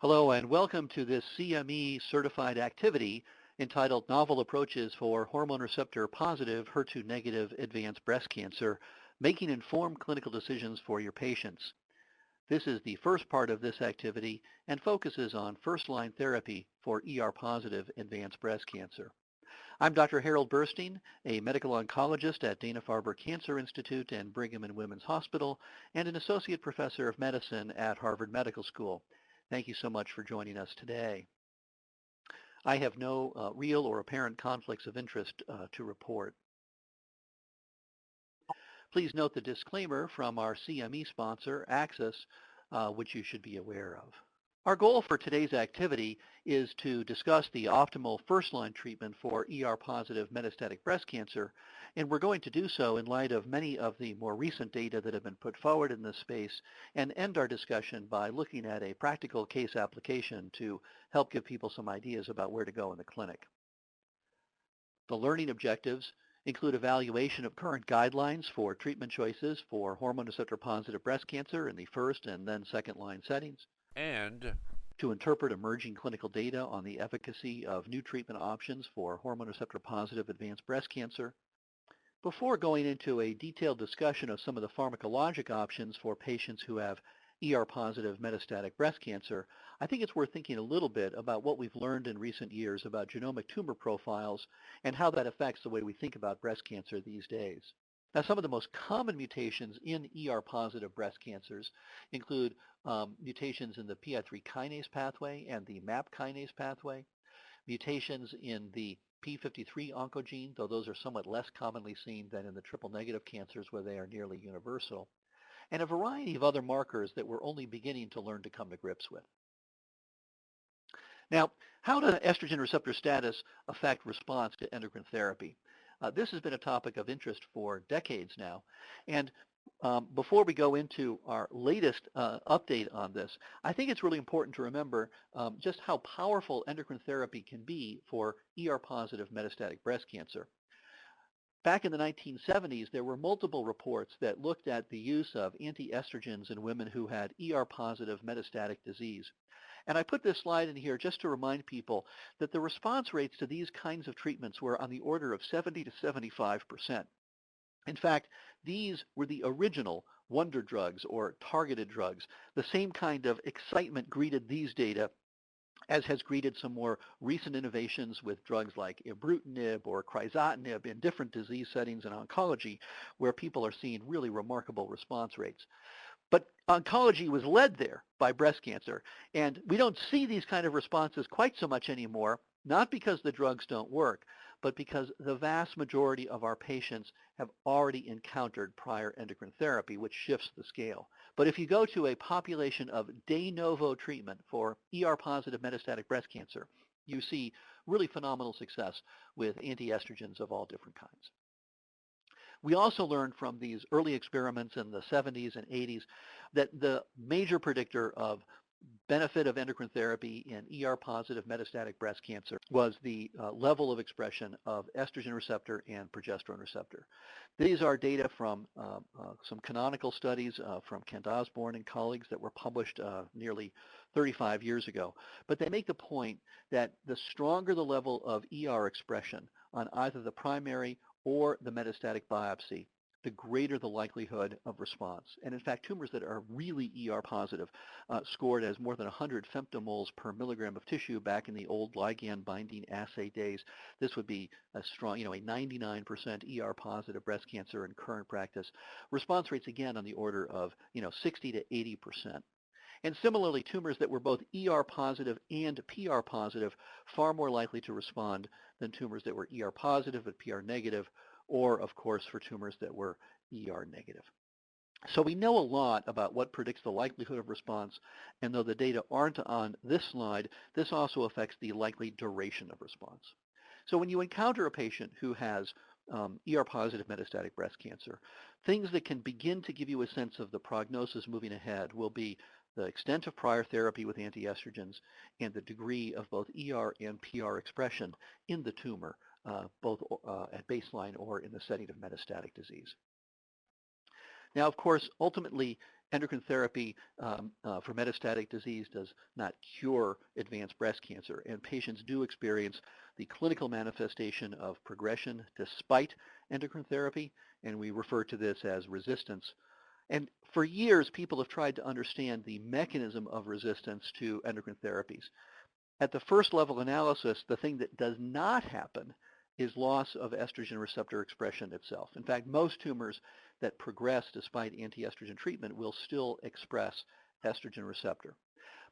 Hello and welcome to this CME certified activity entitled Novel Approaches for Hormone Receptor Positive, HER2 Negative Advanced Breast Cancer, Making Informed Clinical Decisions for Your Patients. This is the first part of this activity and focuses on first-line therapy for ER-positive advanced breast cancer. I'm Dr. Harold Burstein, a medical oncologist at Dana-Farber Cancer Institute and Brigham and Women's Hospital, and an associate professor of medicine at Harvard Medical School. Thank you so much for joining us today. I have no real or apparent conflicts of interest to report. Please note the disclaimer from our CME sponsor, Axis, which you should be aware of. Our goal for today's activity is to discuss the optimal first-line treatment for ER-positive metastatic breast cancer, and we're going to do so in light of many of the more recent data that have been put forward in this space, and end our discussion by looking at a practical case application to help give people some ideas about where to go in the clinic. The learning objectives include evaluation of current guidelines for treatment choices for hormone receptor-positive breast cancer in the first and then second-line settings, and to interpret emerging clinical data on the efficacy of new treatment options for hormone receptor-positive advanced breast cancer. Before going into a detailed discussion of some of the pharmacologic options for patients who have ER-positive metastatic breast cancer, I think it's worth thinking a little bit about what we've learned in recent years about genomic tumor profiles and how that affects the way we think about breast cancer these days. Now, some of the most common mutations in ER-positive breast cancers include mutations in the PI3 kinase pathway and the MAP kinase pathway, mutations in the p53 oncogene, though those are somewhat less commonly seen than in the triple-negative cancers where they are nearly universal, and a variety of other markers that we're only beginning to learn to come to grips with. Now, how does estrogen receptor status affect response to endocrine therapy? This has been a topic of interest for decades now, and before we go into our latest update on this, I think it's really important to remember just how powerful endocrine therapy can be for ER-positive metastatic breast cancer. Back in the 1970s, there were multiple reports that looked at the use of anti-estrogens in women who had ER-positive metastatic disease. And I put this slide in here just to remind people that the response rates to these kinds of treatments were on the order of 70 to 75%. In fact, these were the original wonder drugs or targeted drugs. The same kind of excitement greeted these data as has greeted some more recent innovations with drugs like ibrutinib or crizotinib in different disease settings in oncology, where people are seeing really remarkable response rates. But oncology was led there by breast cancer, and we don't see these kind of responses quite so much anymore, not because the drugs don't work, but because the vast majority of our patients have already encountered prior endocrine therapy, which shifts the scale. But if you go to a population of de novo treatment for ER-positive metastatic breast cancer, you see really phenomenal success with anti-estrogens of all different kinds. We also learned from these early experiments in the 70s and 80s that the major predictor of benefit of endocrine therapy in ER-positive metastatic breast cancer was the level of expression of estrogen receptor and progesterone receptor. These are data from some canonical studies from Kent Osborne and colleagues that were published nearly 35 years ago. But they make the point that the stronger the level of ER expression on either the primary or the metastatic biopsy, the greater the likelihood of response. And in fact, tumors that are really ER positive scored as more than 100 femtomoles per milligram of tissue back in the old ligand binding assay days. This would be a strong, a 99% ER positive breast cancer in current practice. Response rates again on the order of, 60 to 80%. And similarly, tumors that were both ER positive and PR positive, far more likely to respond than tumors that were ER positive but PR negative, or of course for tumors that were ER negative. So we know a lot about what predicts the likelihood of response, and though the data aren't on this slide, this also affects the likely duration of response. So when you encounter a patient who has ER-positive metastatic breast cancer, things that can begin to give you a sense of the prognosis moving ahead will be the extent of prior therapy with antiestrogens and the degree of both ER and PR expression in the tumor, both at baseline or in the setting of metastatic disease. Now, of course, ultimately, endocrine therapy for metastatic disease does not cure advanced breast cancer, and patients do experience the clinical manifestation of progression despite endocrine therapy, and we refer to this as resistance. And for years, people have tried to understand the mechanism of resistance to endocrine therapies. At the first level analysis, the thing that does not happen is loss of estrogen receptor expression itself. In fact, most tumors that progress despite anti-estrogen treatment will still express estrogen receptor.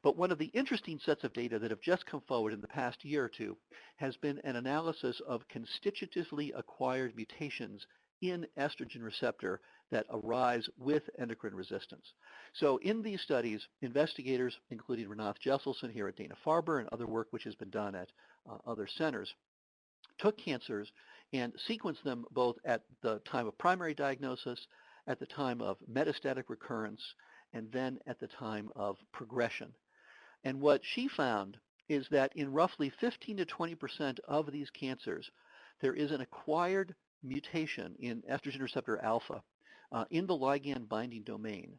But one of the interesting sets of data that have just come forward in the past year or two has been an analysis of constitutively acquired mutations in estrogen receptor that arise with endocrine resistance. So in these studies, investigators, including Renath Jesselson here at Dana-Farber and other work which has been done at other centers, took cancers and sequenced them both at the time of primary diagnosis, at the time of metastatic recurrence, and then at the time of progression. And what she found is that in roughly 15 to 20% of these cancers, there is an acquired mutation in estrogen receptor alpha in the ligand binding domain,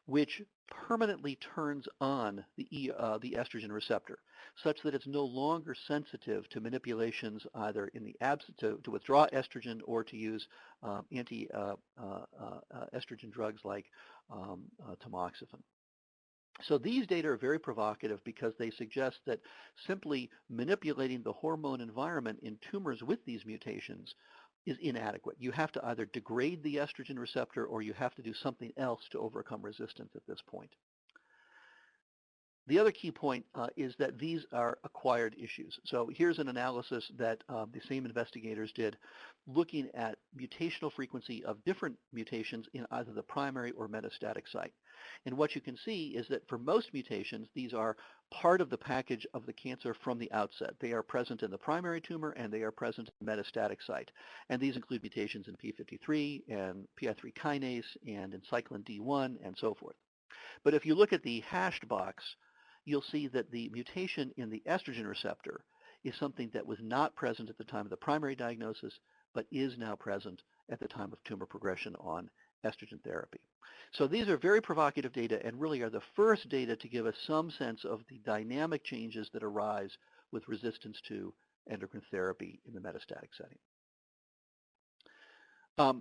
which permanently turns on the estrogen receptor, such that it's no longer sensitive to manipulations either in the absence to withdraw estrogen or to use anti-estrogen drugs like tamoxifen. So these data are very provocative because they suggest that simply manipulating the hormone environment in tumors with these mutations is inadequate. You have to either degrade the estrogen receptor or you have to do something else to overcome resistance at this point. The other key point is that these are acquired issues. So here's an analysis that the same investigators did looking at mutational frequency of different mutations in either the primary or metastatic site. And what you can see is that for most mutations, these are part of the package of the cancer from the outset. They are present in the primary tumor and they are present in the metastatic site. And these include mutations in p53 and PI3 kinase and in cyclin D1 and so forth. But if you look at the hashed box, you'll see that the mutation in the estrogen receptor is something that was not present at the time of the primary diagnosis, but is now present at the time of tumor progression on estrogen therapy. So these are very provocative data and really are the first data to give us some sense of the dynamic changes that arise with resistance to endocrine therapy in the metastatic setting.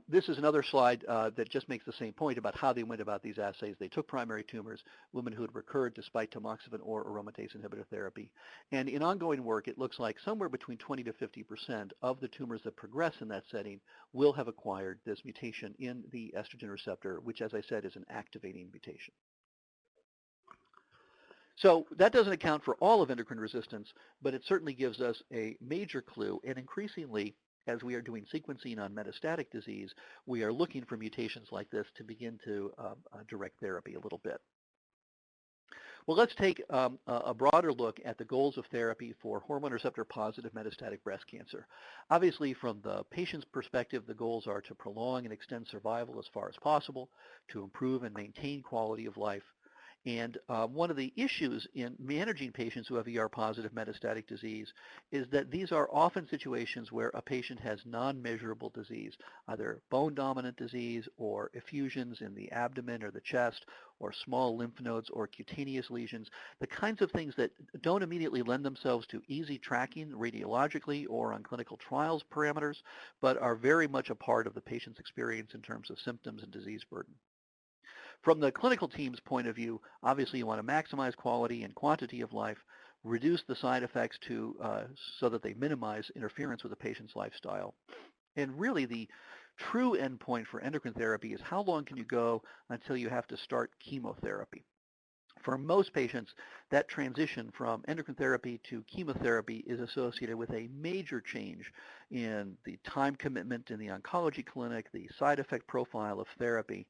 This is another slide that just makes the same point about how they went about these assays. They took primary tumors, women who had recurred despite tamoxifen or aromatase inhibitor therapy. And in ongoing work, it looks like somewhere between 20 to 50% of the tumors that progress in that setting will have acquired this mutation in the estrogen receptor, which, as I said, is an activating mutation. So that doesn't account for all of endocrine resistance, but it certainly gives us a major clue, and increasingly, as we are doing sequencing on metastatic disease, we are looking for mutations like this to begin to direct therapy a little bit. Well, let's take a broader look at the goals of therapy for hormone receptor positive metastatic breast cancer. Obviously, from the patient's perspective, the goals are to prolong and extend survival as far as possible, to improve and maintain quality of life. And one of the issues in managing patients who have ER-positive metastatic disease is that these are often situations where a patient has non-measurable disease, either bone-dominant disease or effusions in the abdomen or the chest or small lymph nodes or cutaneous lesions, the kinds of things that don't immediately lend themselves to easy tracking radiologically or on clinical trials parameters, but are very much a part of the patient's experience in terms of symptoms and disease burden. From the clinical team's point of view, obviously you want to maximize quality and quantity of life, reduce the side effects so that they minimize interference with the patient's lifestyle. And really the true endpoint for endocrine therapy is how long can you go until you have to start chemotherapy. For most patients, that transition from endocrine therapy to chemotherapy is associated with a major change in the time commitment in the oncology clinic, the side effect profile of therapy.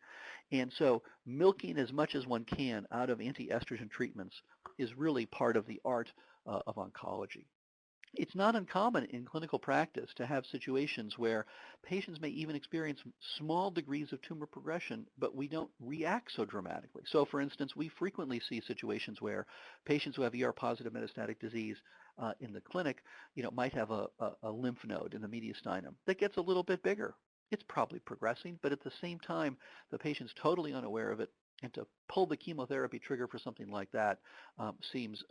And so milking as much as one can out of anti-estrogen treatments is really part of the art of oncology. It's not uncommon in clinical practice to have situations where patients may even experience small degrees of tumor progression, but we don't react so dramatically. So for instance, we frequently see situations where patients who have ER-positive metastatic disease in the clinic, might have a lymph node in the mediastinum that gets a little bit bigger. It's probably progressing, but at the same time, the patient's totally unaware of it, And to pull the chemotherapy trigger for something like that seems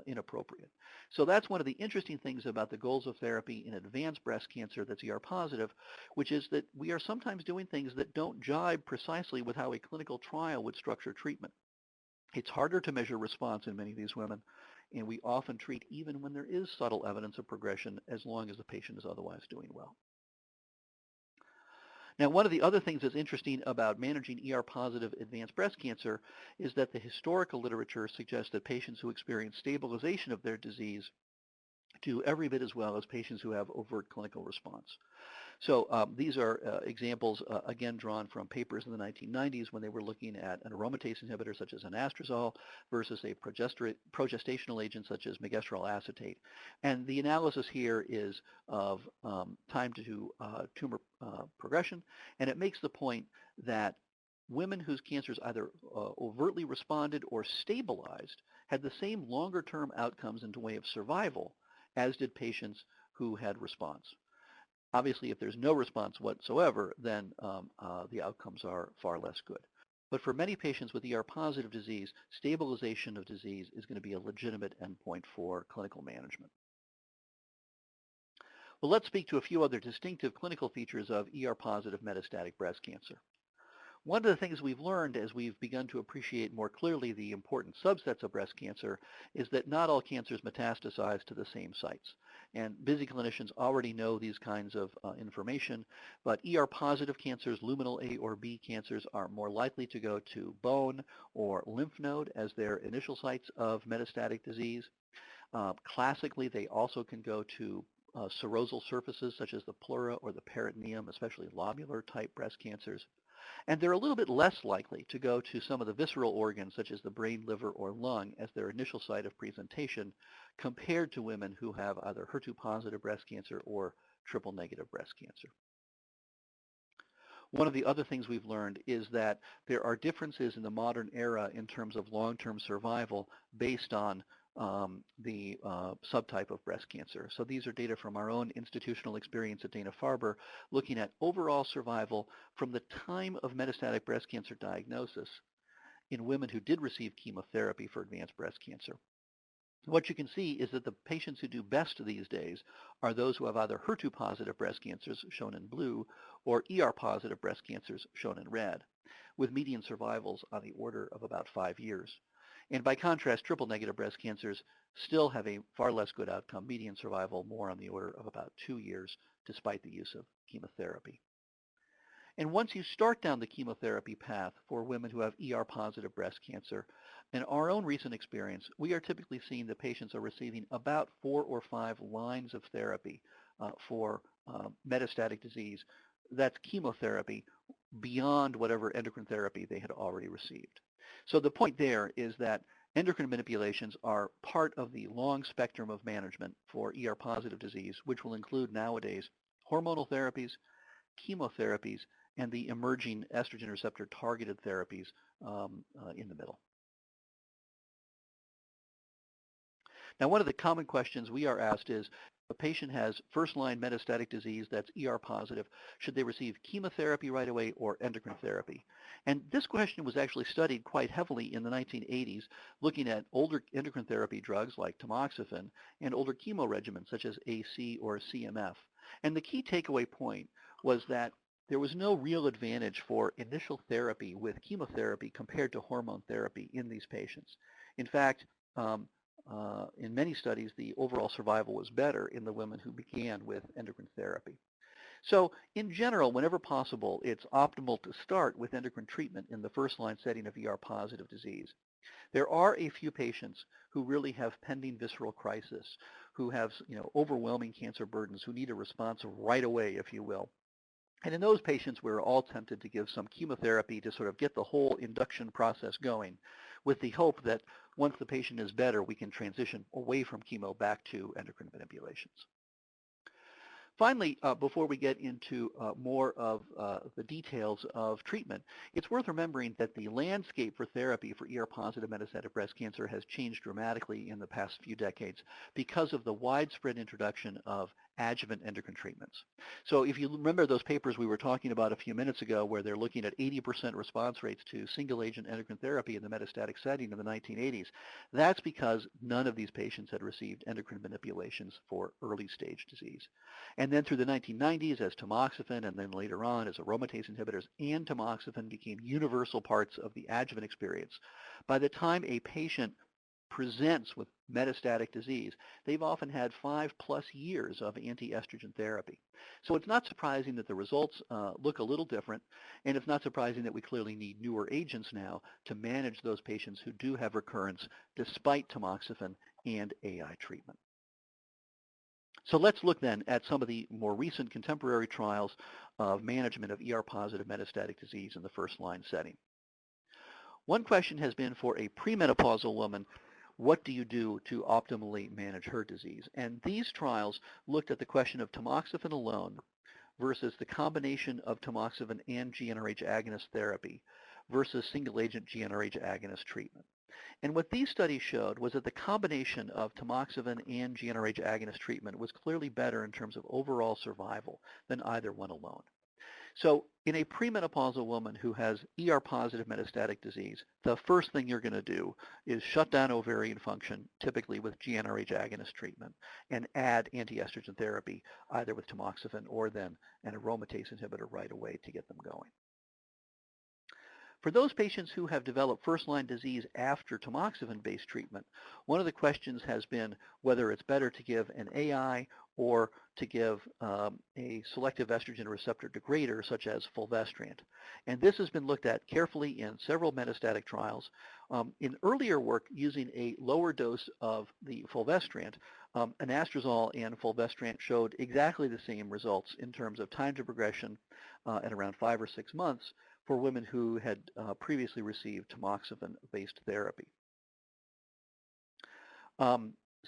inappropriate. So that's one of the interesting things about the goals of therapy in advanced breast cancer that's ER positive, which is that we are sometimes doing things that don't jibe precisely with how a clinical trial would structure treatment. It's harder to measure response in many of these women, and we often treat even when there is subtle evidence of progression as long as the patient is otherwise doing well. Now, one of the other things that's interesting about managing ER-positive advanced breast cancer is that the historical literature suggests that patients who experience stabilization of their disease do every bit as well as patients who have overt clinical response. So these are examples, again, drawn from papers in the 1990s when they were looking at an aromatase inhibitor such as anastrozole versus a progestational agent such as megestrol acetate. And the analysis here is of time to tumor progression, and it makes the point that women whose cancers either overtly responded or stabilized had the same longer-term outcomes in the way of survival as did patients who had response. Obviously, if there's no response whatsoever, then the outcomes are far less good. But for many patients with ER-positive disease, stabilization of disease is going to be a legitimate endpoint for clinical management. Well, let's speak to a few other distinctive clinical features of ER-positive metastatic breast cancer. One of the things we've learned as we've begun to appreciate more clearly the important subsets of breast cancer is that not all cancers metastasize to the same sites. And busy clinicians already know these kinds of information, but ER-positive cancers, luminal A or B cancers, are more likely to go to bone or lymph node as their initial sites of metastatic disease. Classically, they also can go to serosal surfaces such as the pleura or the peritoneum, especially lobular type breast cancers. And they're a little bit less likely to go to some of the visceral organs, such as the brain, liver, or lung, as their initial site of presentation, compared to women who have either HER2-positive breast cancer or triple-negative breast cancer. One of the other things we've learned is that there are differences in the modern era in terms of long-term survival based on the subtype of breast cancer. So these are data from our own institutional experience at Dana-Farber, looking at overall survival from the time of metastatic breast cancer diagnosis in women who did receive chemotherapy for advanced breast cancer. What you can see is that the patients who do best these days are those who have either HER2-positive breast cancers, shown in blue, or ER-positive breast cancers, shown in red, with median survivals on the order of about 5 years. And by contrast, triple-negative breast cancers still have a far less good outcome, median survival more on the order of about 2 years, despite the use of chemotherapy. And once you start down the chemotherapy path for women who have ER-positive breast cancer, in our own recent experience, we are typically seeing that patients are receiving about 4 or 5 lines of therapy for metastatic disease. That's chemotherapy beyond whatever endocrine therapy they had already received. So the point there is that endocrine manipulations are part of the long spectrum of management for ER-positive disease, which will include nowadays hormonal therapies, chemotherapies, and the emerging estrogen receptor targeted therapies in the middle. Now, one of the common questions we are asked is, if a patient has first-line metastatic disease that's ER-positive, should they receive chemotherapy right away or endocrine therapy? And this question was actually studied quite heavily in the 1980s, looking at older endocrine therapy drugs like tamoxifen and older chemo regimens such as AC or CMF. And the key takeaway point was that there was no real advantage for initial therapy with chemotherapy compared to hormone therapy in these patients. In fact, in many studies, the overall survival was better in the women who began with endocrine therapy. So in general, whenever possible, it's optimal to start with endocrine treatment in the first-line setting of ER-positive disease. There are a few patients who really have pending visceral crisis, who have overwhelming cancer burdens, who need a response right away, if you will. And in those patients, we're all tempted to give some chemotherapy to sort of get the whole induction process going, with the hope that once the patient is better, we can transition away from chemo back to endocrine manipulations. Finally, before we get into more of the details of treatment, it's worth remembering that the landscape for therapy for ER-positive metastatic breast cancer has changed dramatically in the past few decades because of the widespread introduction of adjuvant endocrine treatments. So if you remember those papers we were talking about a few minutes ago where they're looking at 80% response rates to single-agent endocrine therapy in the metastatic setting in the 1980s, that's because none of these patients had received endocrine manipulations for early-stage disease. And then through the 1990s, as tamoxifen and then later on as aromatase inhibitors and tamoxifen became universal parts of the adjuvant experience, by the time a patient presents with metastatic disease, they've often had 5+ years of anti-estrogen therapy. So it's not surprising that the results look a little different, and it's not surprising that we clearly need newer agents now to manage those patients who do have recurrence despite tamoxifen and AI treatment. So let's look then at some of the more recent contemporary trials of management of ER-positive metastatic disease in the first-line setting. One question has been for a premenopausal woman, what do you do to optimally manage her disease? And these trials looked at the question of tamoxifen alone versus the combination of tamoxifen and GnRH agonist therapy versus single-agent GnRH agonist treatment. And what these studies showed was that the combination of tamoxifen and GnRH agonist treatment was clearly better in terms of overall survival than either one alone. So in a premenopausal woman who has ER-positive metastatic disease, the first thing you're going to do is shut down ovarian function, typically with GnRH agonist treatment, and add anti-estrogen therapy, either with tamoxifen or then an aromatase inhibitor right away to get them going. For those patients who have developed first-line disease after tamoxifen-based treatment, one of the questions has been whether it's better to give an AI or to give a selective estrogen receptor degrader such as fulvestrant. And this has been looked at carefully in several metastatic trials. In earlier work using a lower dose of the fulvestrant, anastrozole and fulvestrant showed exactly the same results in terms of time to progression at around 5 or 6 months for women who had previously received tamoxifen-based therapy.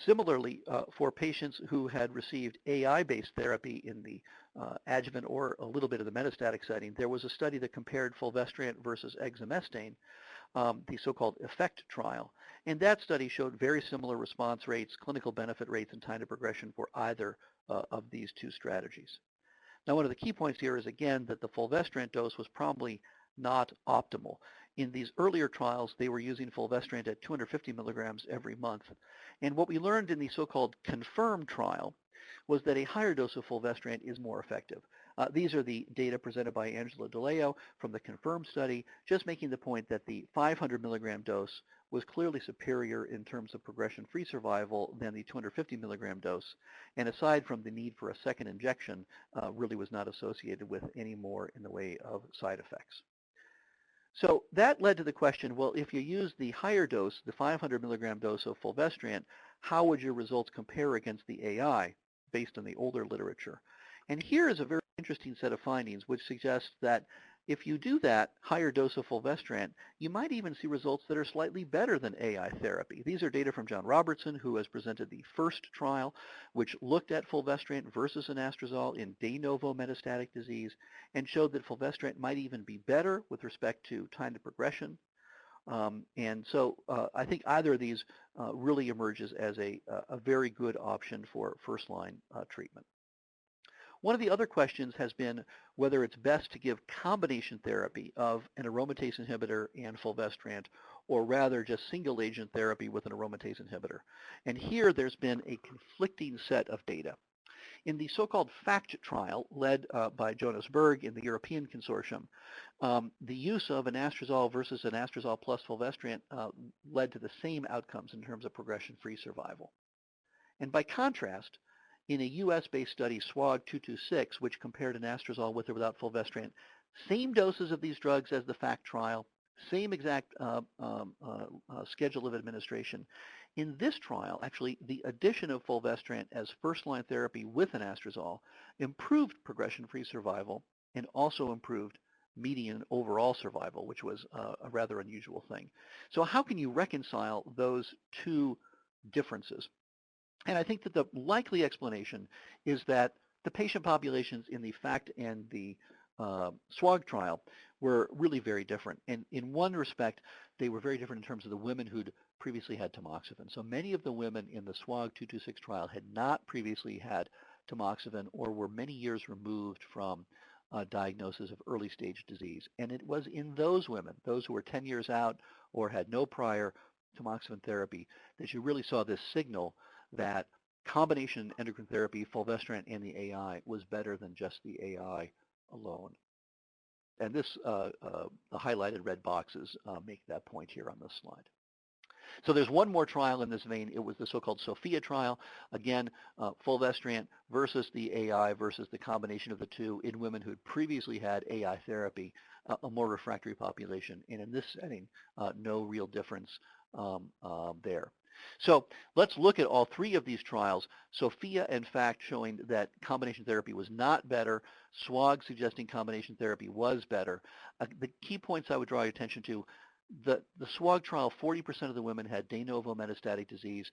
Similarly, for patients who had received AI-based therapy in the adjuvant or a little bit of the metastatic setting, there was a study that compared fulvestrant versus exemestane, the so-called EFFECT trial. And that study showed very similar response rates, clinical benefit rates, and time to progression for either of these two strategies. Now, one of the key points here is, again, that the fulvestrant dose was probably not optimal. In these earlier trials, they were using fulvestrant at 250 milligrams every month. And what we learned in the so-called CONFIRM trial was that a higher dose of fulvestrant is more effective. These are the data presented by Angela DeLeo from the CONFIRM study, just making the point that the 500 milligram dose was clearly superior in terms of progression-free survival than the 250 milligram dose, and aside from the need for a second injection, really was not associated with any more in the way of side effects. So that led to the question, well, if you use the higher dose, the 500 milligram dose of fulvestrant, how would your results compare against the AI based on the older literature? And here is a very interesting set of findings which suggests that if you do that higher dose of fulvestrant, you might even see results that are slightly better than AI therapy. These are data from John Robertson, who has presented the first trial, which looked at fulvestrant versus anastrozole in de novo metastatic disease and showed that fulvestrant might even be better with respect to time to progression. And so I think either of these really emerges as a very good option for first-line treatment. One of the other questions has been whether it's best to give combination therapy of an aromatase inhibitor and fulvestrant, or rather just single agent therapy with an aromatase inhibitor. And here there's been a conflicting set of data. In the so-called FACT trial led by Jonas Berg in the European Consortium, the use of anastrozole versus anastrozole plus fulvestrant led to the same outcomes in terms of progression-free survival. And by contrast, in a US-based study, SWOG 226, which compared anastrozole with or without fulvestrant, same doses of these drugs as the FACT trial, same exact schedule of administration. In this trial, actually, the addition of fulvestrant as first-line therapy with anastrozole improved progression-free survival and also improved median overall survival, which was a rather unusual thing. So how can you reconcile those two differences? And I think that the likely explanation is that the patient populations in the FACT and the SWOG trial were really very different. And in one respect, they were very different in terms of the women who'd previously had tamoxifen. So many of the women in the SWOG 226 trial had not previously had tamoxifen or were many years removed from diagnosis of early stage disease. And it was in those women, those who were 10 years out or had no prior tamoxifen therapy, that you really saw this signal that combination endocrine therapy, fulvestrant, and the AI was better than just the AI alone. And this, the highlighted red boxes make that point here on this slide. So there's one more trial in this vein. It was the so-called SOFIA trial. Again, fulvestrant versus the AI versus the combination of the two in women who had previously had AI therapy, a more refractory population. And in this setting, no real difference there. So let's look at all three of these trials. SOFIA, in fact, showing that combination therapy was not better. SWOG suggesting combination therapy was better. The key points I would draw your attention to, the SWOG trial, 40% of the women had de novo metastatic disease.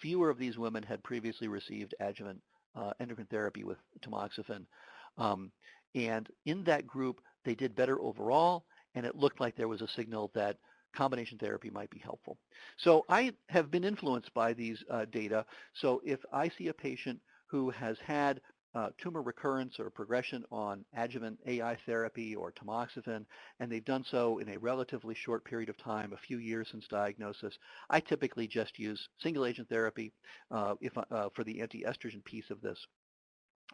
Fewer of these women had previously received adjuvant endocrine therapy with tamoxifen. And in that group, they did better overall, and it looked like there was a signal that combination therapy might be helpful. So I have been influenced by these data. So if I see a patient who has had tumor recurrence or progression on adjuvant AI therapy or tamoxifen, and they've done so in a relatively short period of time, a few years since diagnosis, I typically just use single agent therapy for the anti-estrogen piece of this.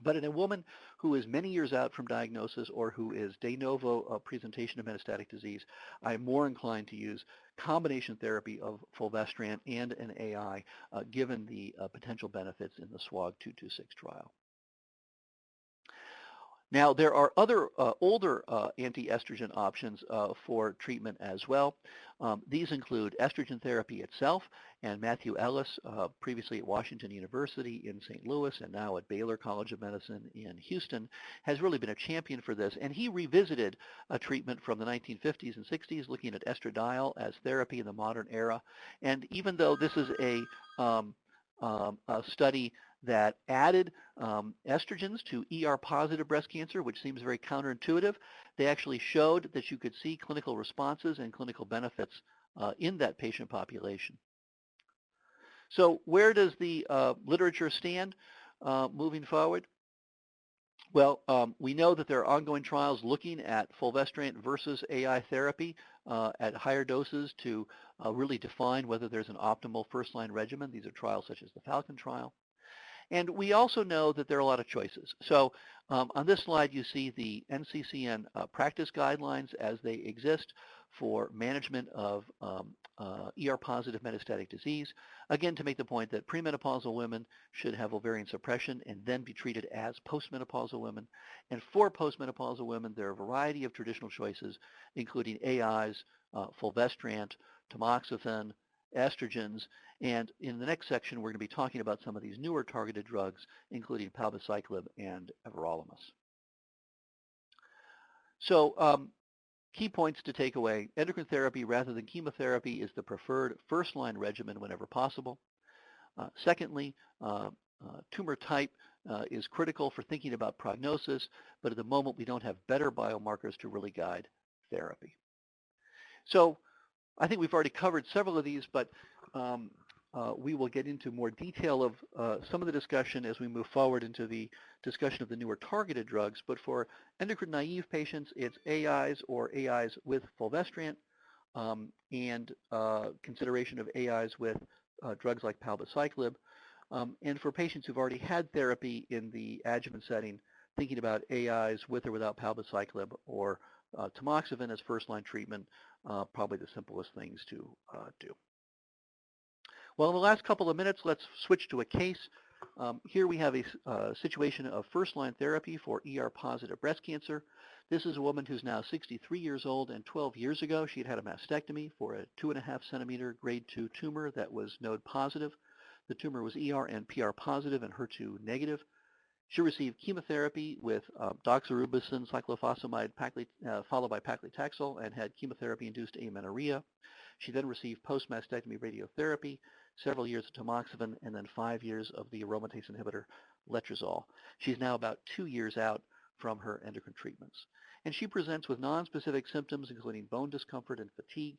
But in a woman who is many years out from diagnosis or who is de novo presentation of metastatic disease, I'm more inclined to use combination therapy of fulvestrant and an AI given the potential benefits in the SWOG 226 trial. Now, there are other older anti-estrogen options for treatment as well. These include estrogen therapy itself, and Matthew Ellis, previously at Washington University in St. Louis and now at Baylor College of Medicine in Houston, has really been a champion for this. And he revisited a treatment from the 1950s and 60s looking at estradiol as therapy in the modern era. And even though this is a study that added estrogens to ER-positive breast cancer, which seems very counterintuitive, they actually showed that you could see clinical responses and clinical benefits in that patient population. So where does the literature stand moving forward? Well, we know that there are ongoing trials looking at fulvestrant versus AI therapy at higher doses to really define whether there's an optimal first-line regimen. These are trials such as the Falcon trial. And we also know that there are a lot of choices. So on this slide, you see the NCCN practice guidelines as they exist for management of ER-positive metastatic disease. Again, to make the point that premenopausal women should have ovarian suppression and then be treated as postmenopausal women. And for postmenopausal women, there are a variety of traditional choices, including AIs, fulvestrant, tamoxifen, estrogens, and in the next section, we're going to be talking about some of these newer targeted drugs, including palbociclib and everolimus. So key points to take away: endocrine therapy rather than chemotherapy is the preferred first-line regimen whenever possible. Secondly, tumor type is critical for thinking about prognosis, but at the moment we don't have better biomarkers to really guide therapy. So I think we've already covered several of these, but we will get into more detail of some of the discussion as we move forward into the discussion of the newer targeted drugs. But for endocrine naive patients, it's AIs or AIs with fulvestrant and consideration of AIs with drugs like palbociclib. And for patients who've already had therapy in the adjuvant setting, thinking about AIs with or without palbociclib or tamoxifen as first-line treatment, probably the simplest things to do. Well, in the last couple of minutes, let's switch to a case. Here we have a situation of first-line therapy for ER-positive breast cancer. This is a woman who's now 63 years old, and 12 years ago she had had a mastectomy for a 2.5 centimeter grade 2 tumor that was node positive. The tumor was ER and PR positive and HER2 negative. She received chemotherapy with doxorubicin, cyclophosphamide, followed by paclitaxel, and had chemotherapy-induced amenorrhea. She then received post-mastectomy radiotherapy, several years of tamoxifen, and then 5 years of the aromatase inhibitor letrozole. She's now about 2 years out from her endocrine treatments. And she presents with nonspecific symptoms, including bone discomfort and fatigue.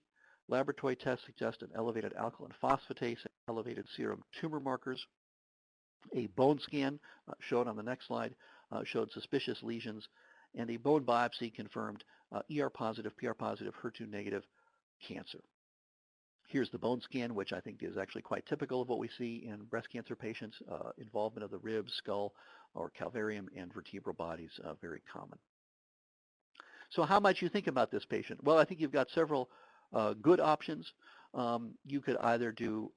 Laboratory tests suggest an elevated alkaline phosphatase and elevated serum tumor markers. A bone scan shown on the next slide showed suspicious lesions, and a bone biopsy confirmed ER positive, PR positive, HER2 negative cancer. Here's the bone scan, which I think is actually quite typical of what we see in breast cancer patients, involvement of the ribs, skull, or calvarium and vertebral bodies, very common. So how might you think about this patient? Well, I think you've got several good options. You could either do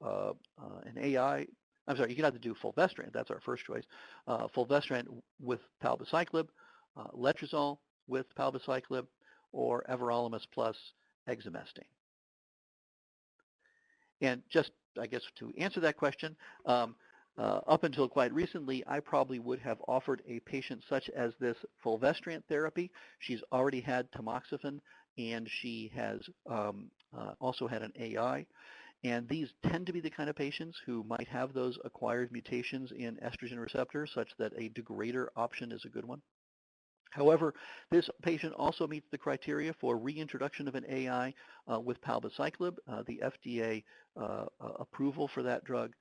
you could either do fulvestrant, that's our first choice, fulvestrant with palbociclib, letrozole with palbociclib, or everolimus plus exemestane. And just, I guess, to answer that question, up until quite recently, I probably would have offered a patient such as this fulvestrant therapy. She's already had tamoxifen, and she has also had an AI. And these tend to be the kind of patients who might have those acquired mutations in estrogen receptor, such that a degrader option is a good one. However, this patient also meets the criteria for reintroduction of an AI with palbociclib, the FDA approval for that drug.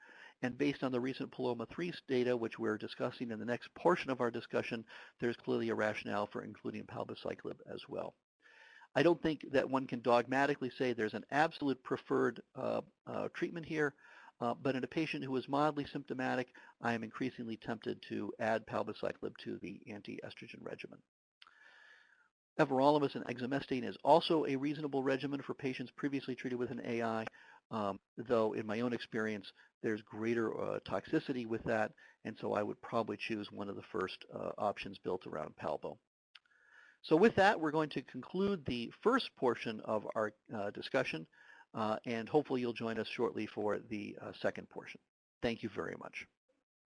And based on the recent PALOMA-3 data, which we're discussing in the next portion of our discussion, there's clearly a rationale for including palbociclib as well. I don't think that one can dogmatically say there's an absolute preferred treatment here, but in a patient who is mildly symptomatic, I am increasingly tempted to add palbociclib to the anti-estrogen regimen. Everolimus and exemestane is also a reasonable regimen for patients previously treated with an AI, though in my own experience, there's greater toxicity with that, and so I would probably choose one of the first options built around palbo. So with that, we're going to conclude the first portion of our discussion, and hopefully you'll join us shortly for the second portion. Thank you very much.